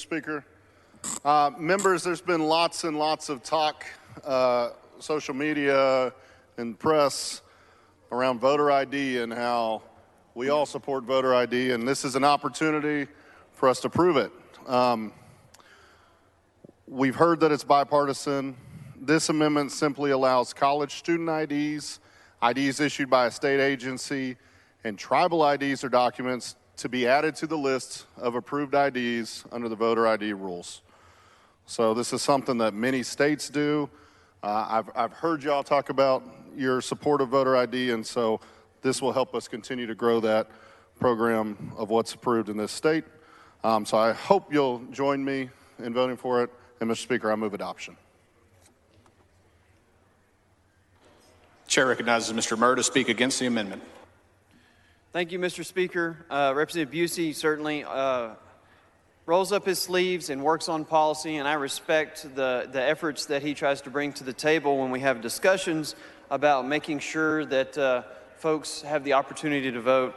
Speaker. Members, there's been lots and lots of talk, social media and press around voter ID and how we all support voter ID, and this is an opportunity for us to prove it. We've heard that it's bipartisan. This amendment simply allows college student IDs, IDs issued by a state agency, and tribal IDs or documents to be added to the list of approved IDs under the voter ID rules. So this is something that many states do. I've heard y'all talk about your support of voter ID, and so this will help us continue to grow that program of what's approved in this state. So I hope you'll join me in voting for it. And Mr. Speaker, I move adoption. Chair recognizes Mr. Murr to speak against the amendment. Thank you, Mr. Speaker. Representative Busey certainly rolls up his sleeves and works on policy, and I respect the efforts that he tries to bring to the table when we have discussions about making sure that folks have the opportunity to vote.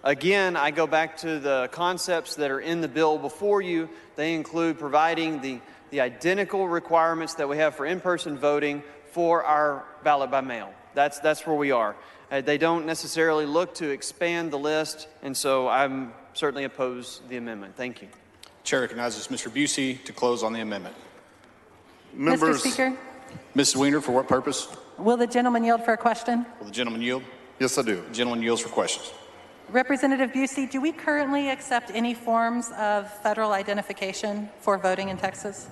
Again, I go back to the concepts that are in the bill before you. They include providing the identical requirements that we have for in-person voting for our ballot by mail. That's where we are. They don't necessarily look to expand the list, and so I'm certainly opposed to the amendment. Thank you. Chair recognizes Mr. Busey to close on the amendment. Members, Mr. Speaker, Mrs. Weiner, for what purpose? will the gentleman yield for a question? Will the gentleman yield? yes, I do. The gentleman yields for questions. Representative Busey, do we currently accept any forms of federal identification for voting in Texas?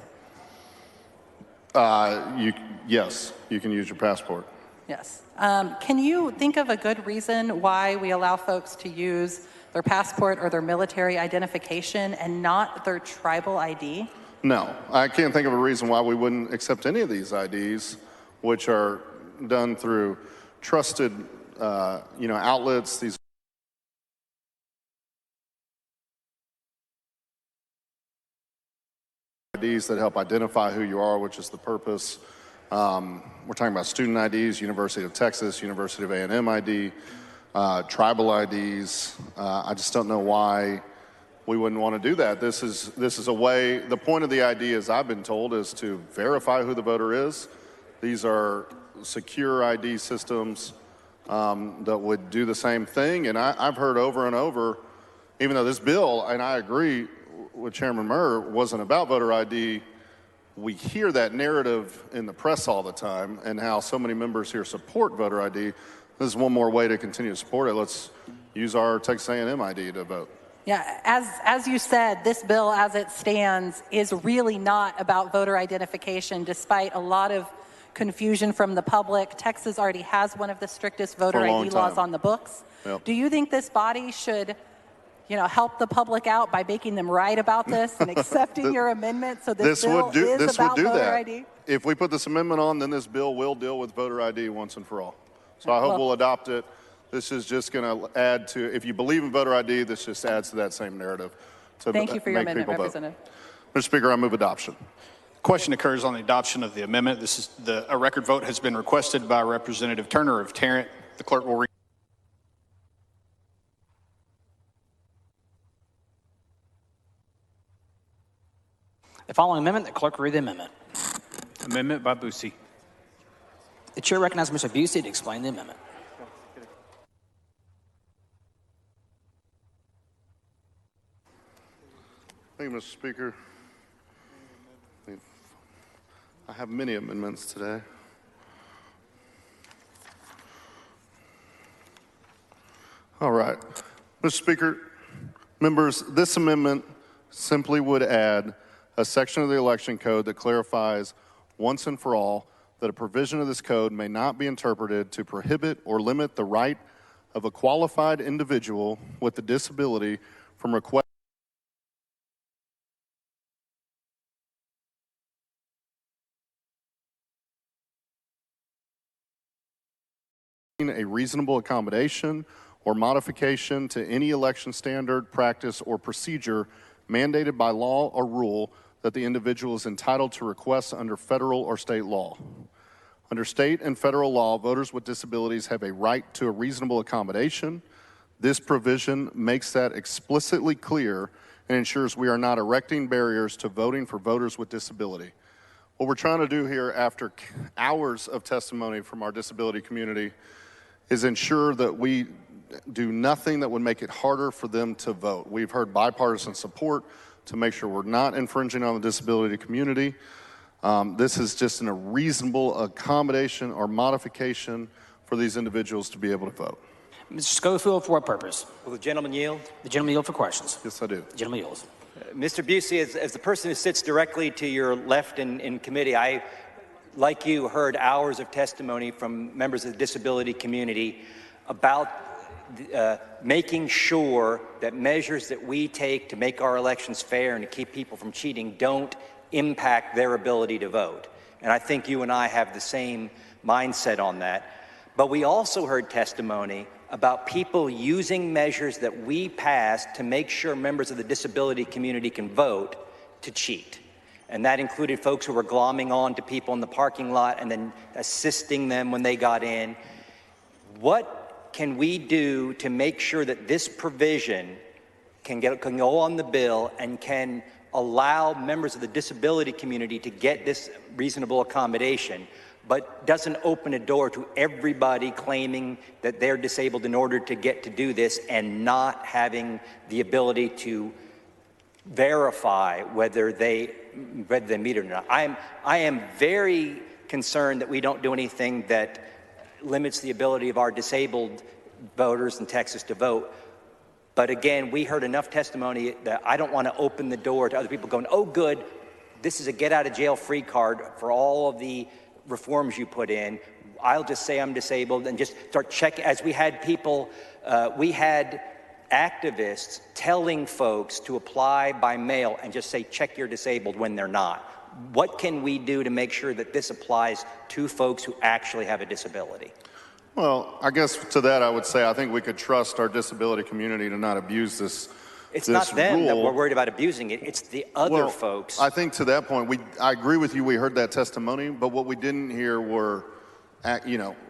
Yes, you can use your passport. Yes. Can you think of a good reason why we allow folks to use their passport or their military identification and not their tribal ID? No, I can't think of a reason why we wouldn't accept any of these IDs, which are done through trusted, outlets. These IDs that help identify who you are, which is the purpose. We're talking about student IDs, University of Texas, University of A&M ID, tribal IDs. I just don't know why we wouldn't want to do that. This is a way, the point of the ID, as I've been told, is to verify who the voter is. These are secure ID systems that would do the same thing. And I've heard over and over, even though this bill, and I agree with Chairman Murr, wasn't about voter ID, we hear that narrative in the press all the time and how so many members here support voter ID. This is one more way to continue to support it. Let's use our Texas A&M ID to vote. Yeah, as you said, this bill as it stands is really not about voter identification, despite a lot of confusion from the public. Texas already has one of the strictest voter ID laws on the books. Yep. Do you think this body should help the public out by making them right about this and accepting your amendment so this bill is about voter ID? If we put this amendment on, then this bill will deal with voter ID once and for all. So I hope we'll adopt it. This is just going to add to, if you believe in voter ID, this just adds to that same narrative. So Thank you for your amendment, Representative. Mr. Speaker, I move adoption. Question occurs on the adoption of the amendment. A record vote has been requested by Representative Turner of Tarrant. The clerk will read. The following amendment, the clerk will read the amendment. Amendment by Busey. The chair recognizes Mr. Busey to explain the amendment. Thank you, Mr. Speaker. I have many amendments today. All right. Mr. Speaker, members, this amendment simply would add a section of the election code that clarifies once and for all that a provision of this code may not be interpreted to prohibit or limit the right of a qualified individual with a disability from requesting a reasonable accommodation or modification to any election standard, practice, or procedure mandated by law or rule that the individual is entitled to request under federal or state law. Under state and federal law, voters with disabilities have a right to a reasonable accommodation. This provision makes that explicitly clear and ensures we are not erecting barriers to voting for voters with disability. What we're trying to do here after hours of testimony from our disability community is ensure that we do nothing that would make it harder for them to vote. We've heard bipartisan support to make sure we're not infringing on the disability community. This is just a reasonable accommodation or modification for these individuals to be able to vote. Mr. Schofield, for what purpose? Will the gentleman yield? The gentleman yield for questions. Yes, I do. The gentleman yields. Mr. Busey, as the person who sits directly to your left in committee, I, like you, heard hours of testimony from members of the disability community about making sure that measures that we take to make our elections fair and to keep people from cheating don't impact their ability to vote. And I think you and I have the same mindset on that. But we also heard testimony about people using measures that we passed to make sure members of the disability community can vote to cheat. And that included folks who were glomming on to people in the parking lot and then assisting them when they got in. What can we do to make sure that this provision can go on the bill and can allow members of the disability community to get this reasonable accommodation, but doesn't open a door to everybody claiming that they're disabled in order to get to do this and not having the ability to verify whether they meet it or not? I am very concerned that we don't do anything that limits the ability of our disabled voters in Texas to vote. But again, we heard enough testimony that I don't want to open the door to other people going, oh good, this is a get out of jail free card for all of the reforms you put in. I'll just say I'm disabled and just start checking. As we had people, we had activists telling folks to apply by mail and just say, check you're disabled when they're not. What can we do to make sure that this applies to folks who actually have a disability? Well, I guess to that I would say I think we could trust our disability community to not abuse this. It's this not them rule. that we're worried about abusing it. It's the other folks. I think to that point, I agree with you. We heard that testimony, but what we didn't hear were,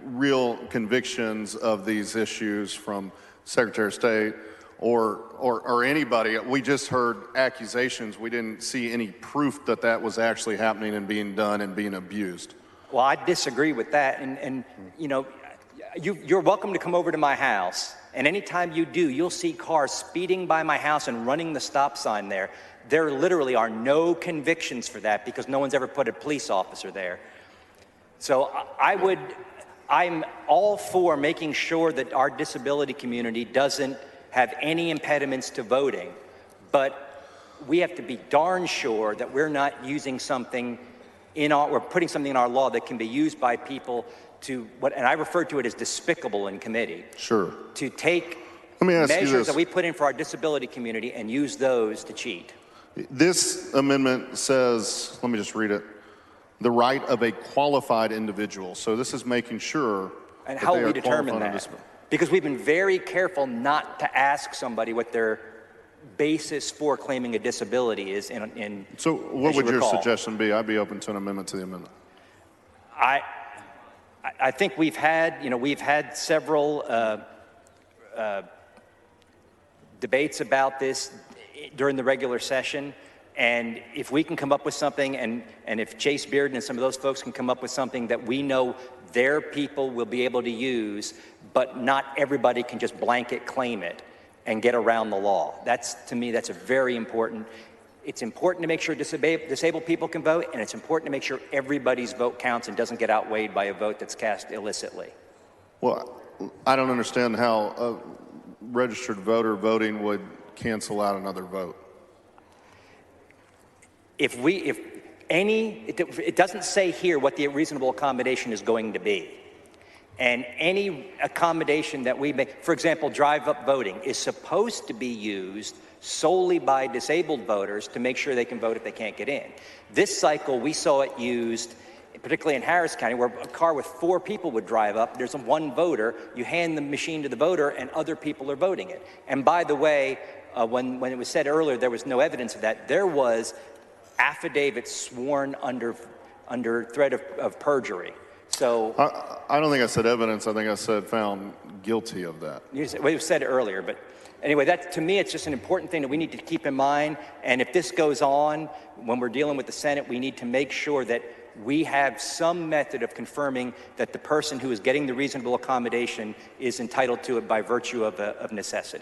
real convictions of these issues from Secretary of State or anybody. We just heard accusations. We didn't see any proof that that was actually happening and being done and being abused. Well, I disagree with that. And you're welcome to come over to my house. And anytime you do, you'll see cars speeding by my house and running the stop sign there. There literally are no convictions for that because no one's ever put a police officer there. So I'm all for making sure that our disability community doesn't have any impediments to voting. But we have to be darn sure that we're not using something we're putting something in our law that can be used by people to and I refer to it as despicable in committee. Sure. To take Let me ask you measures this. that we put in for our disability community and use those to cheat. This amendment says, let me just read it, the right of a qualified individual. So this is making sure And that how they will we are determine qualified on that? disability. Because we've been very careful not to ask somebody what their basis for claiming a disability is in So what as would you your recall. suggestion be? I'd be open to an amendment to the amendment. I think we've had several debates about this during the regular session, and if we can come up with something, and if Chase Bearden and some of those folks can come up with something that we know their people will be able to use, but not everybody can just blanket claim it and get around the law. To me, that's a very important. It's important to make sure disabled people can vote, and it's important to make sure everybody's vote counts and doesn't get outweighed by a vote that's cast illicitly. Well, I don't understand how a registered voter voting would cancel out another vote. It doesn't say here what the reasonable accommodation is going to be. And any accommodation that we make, for example, drive-up voting, is supposed to be used solely by disabled voters to make sure they can vote if they can't get in. This cycle, we saw it used, particularly in Harris County, where a car with 4 people would drive up. There's one voter. You hand the machine to the voter, and other people are voting it. And by the way, when it was said earlier there was no evidence of that, there was affidavits sworn under threat of perjury. So I don't think I said evidence. I think I said found guilty of that. it was said earlier, but Anyway, to me, it's just an important thing that we need to keep in mind. And if this goes on, when we're dealing with the Senate, we need to make sure that we have some method of confirming that the person who is getting the reasonable accommodation is entitled to it by virtue of necessity.